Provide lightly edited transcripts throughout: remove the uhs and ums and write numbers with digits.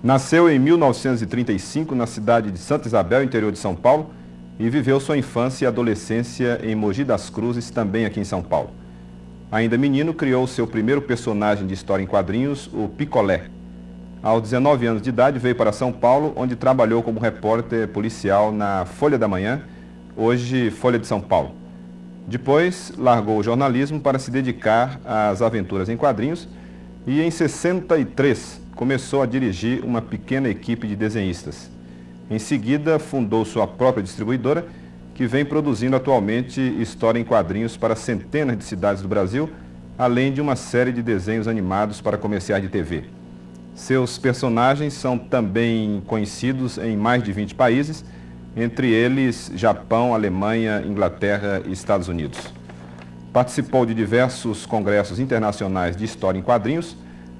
Nasceu em 1935 na cidade de Santa Isabel, interior de São Paulo, e viveu sua infância e adolescência em Mogi das Cruzes, também aqui em São Paulo. Ainda menino, criou seu primeiro personagem de história em quadrinhos, o Picolé. Aos 19 anos de idade, veio para São Paulo, onde trabalhou como repórter policial na Folha da Manhã, hoje Folha de São Paulo. Depois, largou o jornalismo para se dedicar às aventuras em quadrinhos e, em 63, começou a dirigir uma pequena equipe de desenhistas. Em seguida, fundou sua própria distribuidora, que vem produzindo atualmente história em quadrinhos para centenas de cidades do Brasil, além de uma série de desenhos animados para comerciais de TV. Seus personagens são também conhecidos em mais de 20 países, entre eles Japão, Alemanha, Inglaterra e Estados Unidos. Participou de diversos congressos internacionais de história em quadrinhos,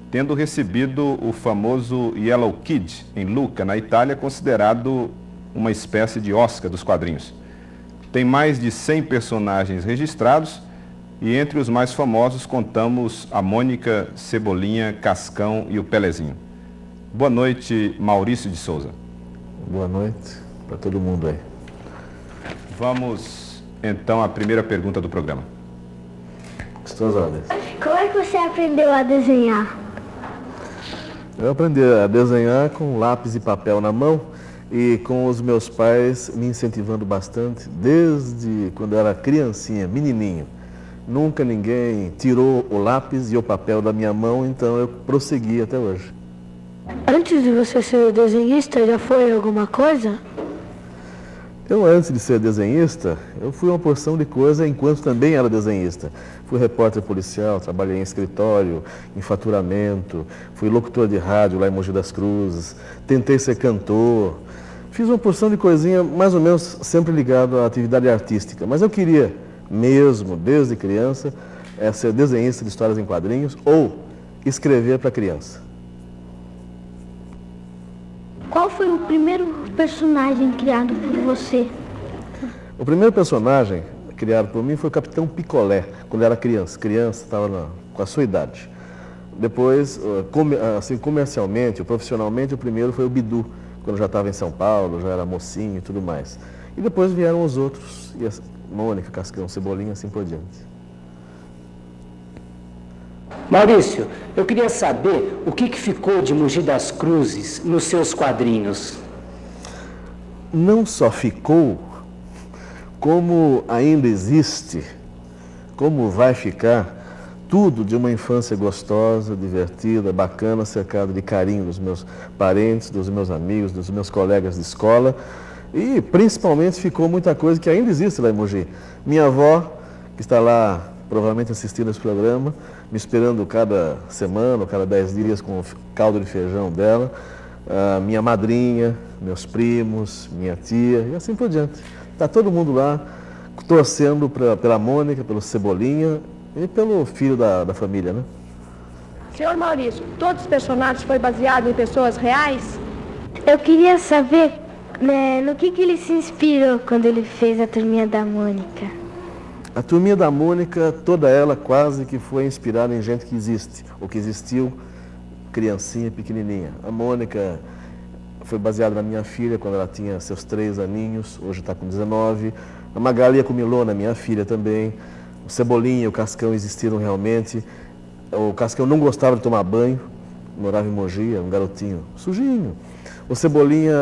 tendo recebido o famoso Yellow Kid, em Lucca, na Itália, considerado uma espécie de Oscar dos quadrinhos. Tem mais de 100 personagens registrados e entre os mais famosos contamos a Mônica, Cebolinha, Cascão e o Pelezinho. Boa noite, Maurício de Souza. Boa noite para todo mundo aí. Vamos então à primeira pergunta do programa. Suas ordens. Como é que você aprendeu a desenhar? Eu aprendi a desenhar com lápis e papel na mão e com os meus pais me incentivando bastante desde quando eu era criancinha, menininho. Nunca ninguém tirou o lápis e o papel da minha mão, então eu prossegui até hoje. Antes de você ser desenhista, já foi alguma coisa? Eu, antes de ser desenhista, eu fui uma porção de coisa enquanto também era desenhista. Fui repórter policial, trabalhei em escritório, em faturamento, fui locutor de rádio lá em Mogi das Cruzes, tentei ser cantor. Fiz uma porção de coisinha, mais ou menos sempre ligado à atividade artística. Mas eu queria mesmo, desde criança, ser desenhista de histórias em quadrinhos ou escrever para criança. Qual foi o primeiro personagem criado por você? O primeiro personagem criado por mim foi o Capitão Picolé, quando eu era criança. Criança, estava com a sua idade. Depois, assim, comercialmente ou profissionalmente, o primeiro foi o Bidu, quando eu já estava em São Paulo, já era mocinho e tudo mais. E depois vieram os outros, e a Mônica, Cascão, Cebolinha, assim por diante. Maurício, eu queria saber o que ficou de Mogi das Cruzes nos seus quadrinhos. Não só ficou, como ainda existe, como vai ficar, tudo de uma infância gostosa, divertida, bacana, cercado de carinho dos meus parentes, dos meus amigos, dos meus colegas de escola. E principalmente ficou muita coisa que ainda existe lá em Mogi. Minha avó, que está lá provavelmente assistindo esse programa, me esperando cada semana ou cada 10 dias com o caldo de feijão dela, minha madrinha, meus primos, minha tia e assim por diante. Está todo mundo lá torcendo pela Mônica, pelo Cebolinha e pelo filho da família, né? Senhor Maurício, todos os personagens foram baseados em pessoas reais? Eu queria saber, né, no que ele se inspirou quando ele fez a Turminha da Mônica. A Turminha da Mônica, toda ela quase que foi inspirada em gente que existe, ou que existiu, criancinha, pequenininha. A Mônica foi baseada na minha filha quando ela tinha seus 3 aninhos, hoje está com 19. A Magali Acumilona, minha filha também. O Cebolinha e o Cascão existiram realmente. O Cascão não gostava de tomar banho, morava em Mogi, era um garotinho sujinho. O Cebolinha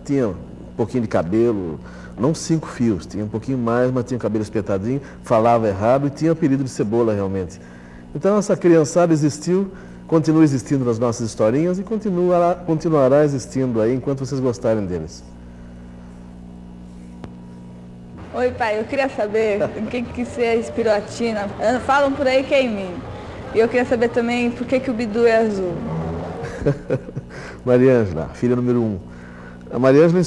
tinha um pouquinho de cabelo, não 5 fios, tinha um pouquinho mais, mas tinha o cabelo espetadinho, falava errado e tinha apelido de Cebola realmente. Então essa criançada existiu, continua existindo nas nossas historinhas e continuará existindo aí enquanto vocês gostarem deles. Oi, pai, eu queria saber em que você inspirou a Tina. Falam por aí que é em mim. E eu queria saber também por que o Bidu é azul. Mariângela, filha número 1. A Mariângela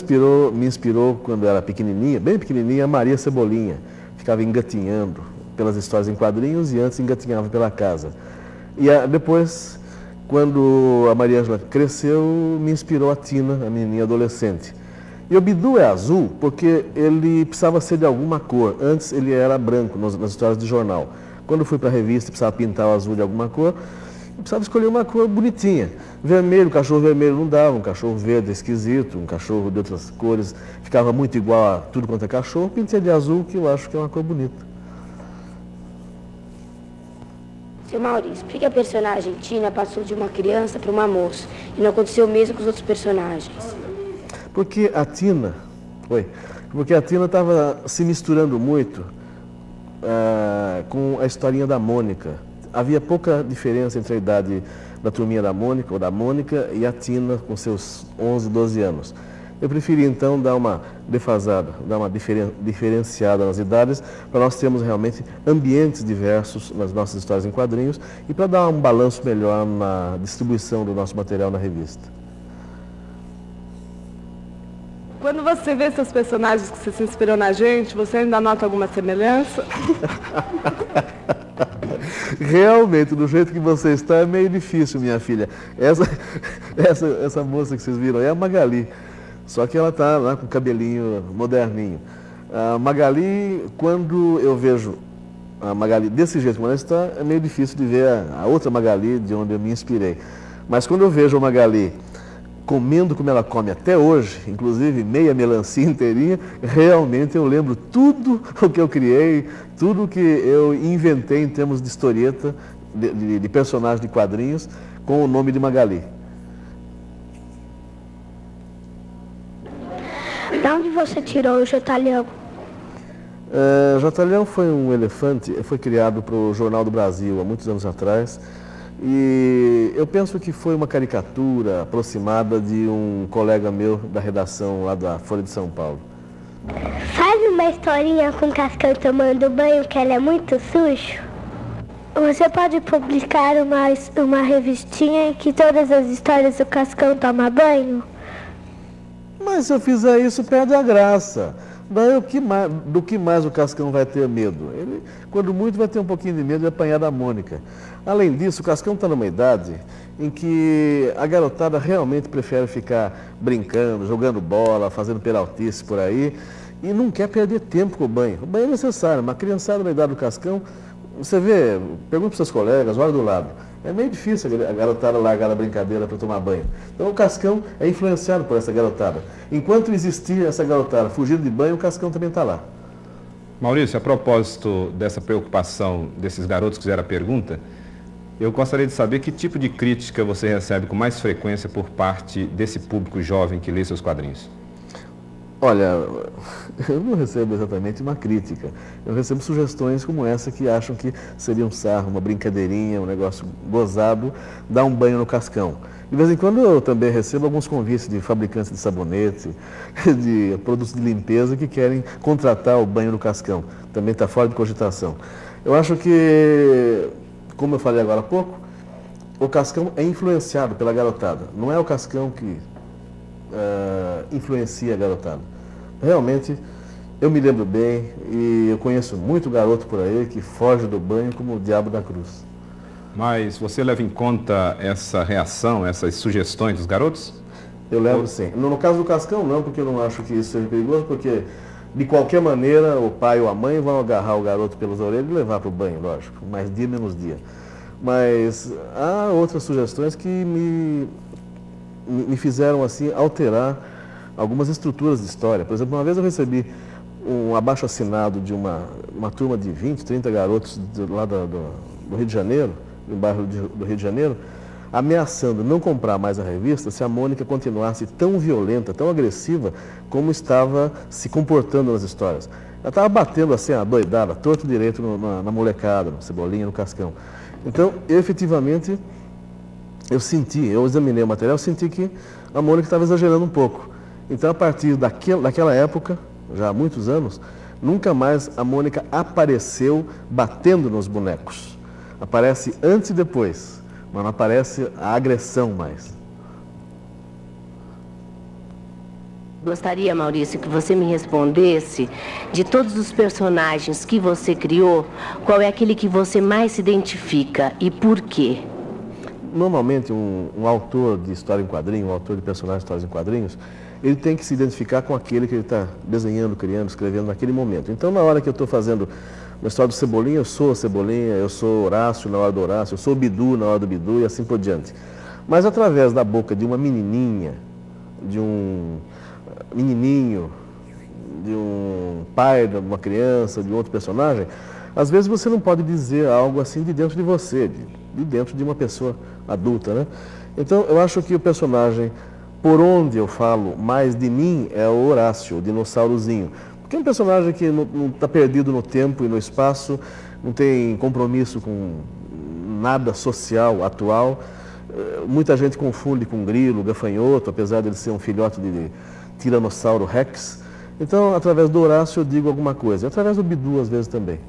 me inspirou quando era pequenininha, bem pequenininha, a Maria Cebolinha. Ficava engatinhando pelas histórias em quadrinhos e antes engatinhava pela casa. E depois, quando a Mariângela cresceu, me inspirou a Tina, a menininha adolescente. E o Bidu é azul porque ele precisava ser de alguma cor. Antes ele era branco nas histórias de jornal. Quando fui para a revista precisava pintar o azul de alguma cor. precisava escolher uma cor bonitinha. Vermelho, cachorro vermelho não dava, um cachorro verde esquisito, um cachorro de outras cores, ficava muito igual a tudo quanto é cachorro, pintei de azul, que eu acho que é uma cor bonita. Seu Maurício, por que a personagem Tina passou de uma criança para uma moça e não aconteceu o mesmo com os outros personagens? Porque a Tina estava se misturando muito com a historinha da Mônica. Havia pouca diferença entre a idade da turminha da Mônica, ou da Mônica, e a Tina com seus 11, 12 anos. Eu preferi então dar uma defasada, dar uma diferenciada nas idades, para nós termos realmente ambientes diversos nas nossas histórias em quadrinhos e para dar um balanço melhor na distribuição do nosso material na revista. Quando você vê seus personagens que você se inspirou na gente, você ainda nota alguma semelhança? Realmente, do jeito que você está, é meio difícil, minha filha. Essa moça que vocês viram é a Magali, só que ela está lá com o cabelinho moderninho. A Magali, quando eu vejo a Magali desse jeito como ela está, é meio difícil de ver a outra Magali de onde eu me inspirei. Mas quando eu vejo a Magali comendo como ela come até hoje, inclusive meia melancia inteirinha, realmente eu lembro tudo o que eu criei, tudo o que eu inventei em termos de historieta, de personagem de quadrinhos, com o nome de Magali. De onde você tirou o Jotalhão? Jotalhão foi um elefante, foi criado para o Jornal do Brasil há muitos anos atrás. E eu penso que foi uma caricatura aproximada de um colega meu da redação lá da Folha de São Paulo. Faz uma historinha com o Cascão tomando banho, que ela é muito sujo. Você pode publicar uma revistinha em que todas as histórias do Cascão toma banho? Mas se eu fizer isso, perde a graça. Daí, do que mais o Cascão vai ter medo? Ele, quando muito, vai ter um pouquinho de medo de apanhar da Mônica. Além disso, o Cascão está numa idade em que a garotada realmente prefere ficar brincando, jogando bola, fazendo peraltice por aí, e não quer perder tempo com o banho. O banho é necessário, uma criançada na idade do Cascão, você vê, pergunta para os seus colegas, olha do lado. É meio difícil a garotada largar a brincadeira para tomar banho. Então o Cascão é influenciado por essa garotada. Enquanto existir essa garotada fugindo de banho, o Cascão também está lá. Maurício, a propósito dessa preocupação desses garotos que fizeram a pergunta, eu gostaria de saber que tipo de crítica você recebe com mais frequência por parte desse público jovem que lê seus quadrinhos. Olha, eu não recebo exatamente uma crítica. Eu recebo sugestões como essa que acham que seria um sarro, uma brincadeirinha, um negócio gozado, dar um banho no Cascão. De vez em quando eu também recebo alguns convites de fabricantes de sabonete, de produtos de limpeza que querem contratar o banho no Cascão. Também está fora de cogitação. Eu acho que, como eu falei agora há pouco, o Cascão é influenciado pela garotada. Não é o Cascão que influencia a garotada. Realmente, eu me lembro bem e eu conheço muito garoto por aí que foge do banho como o diabo da cruz. Mas você leva em conta essa reação, essas sugestões dos garotos? Eu levo sim. No caso do Cascão não, porque eu não acho que isso seja perigoso, porque de qualquer maneira o pai ou a mãe vão agarrar o garoto pelas orelhas e levar para o banho, lógico, mais dia menos dia. Mas há outras sugestões que me fizeram assim alterar algumas estruturas de história. Por exemplo, uma vez eu recebi um abaixo-assinado de uma turma de 20, 30 garotos lá do Rio de Janeiro, no bairro do Rio de Janeiro, ameaçando não comprar mais a revista se a Mônica continuasse tão violenta, tão agressiva, como estava se comportando nas histórias. Ela estava batendo assim, a doidada, torto direito na molecada, no Cebolinha, no Cascão. Então, efetivamente, eu examinei o material, eu senti que a Mônica estava exagerando um pouco. Então, a partir daquela época, já há muitos anos, nunca mais a Mônica apareceu batendo nos bonecos. Aparece antes e depois, mas não aparece a agressão mais. Gostaria, Maurício, que você me respondesse, de todos os personagens que você criou, qual é aquele que você mais se identifica e por quê? Normalmente, um autor de história em quadrinho, um autor de personagens de histórias em quadrinhos, ele tem que se identificar com aquele que ele está desenhando, criando, escrevendo naquele momento. Então, na hora que eu estou fazendo Na história do Cebolinha, eu sou a Cebolinha, eu sou Horácio na hora do Horácio, eu sou o Bidu na hora do Bidu e assim por diante. Mas através da boca de uma menininha, de um menininho, de um pai de uma criança, de outro personagem, às vezes você não pode dizer algo assim de dentro de você, de dentro de uma pessoa adulta, né? Então, eu acho que o personagem, por onde eu falo mais de mim, é o Horácio, o dinossaurozinho. Porque é um personagem que não está perdido no tempo e no espaço, não tem compromisso com nada social atual. Muita gente confunde com grilo, gafanhoto, apesar de ele ser um filhote de Tiranossauro Rex. Então, através do Horácio eu digo alguma coisa. Através do Bidu, às vezes, também.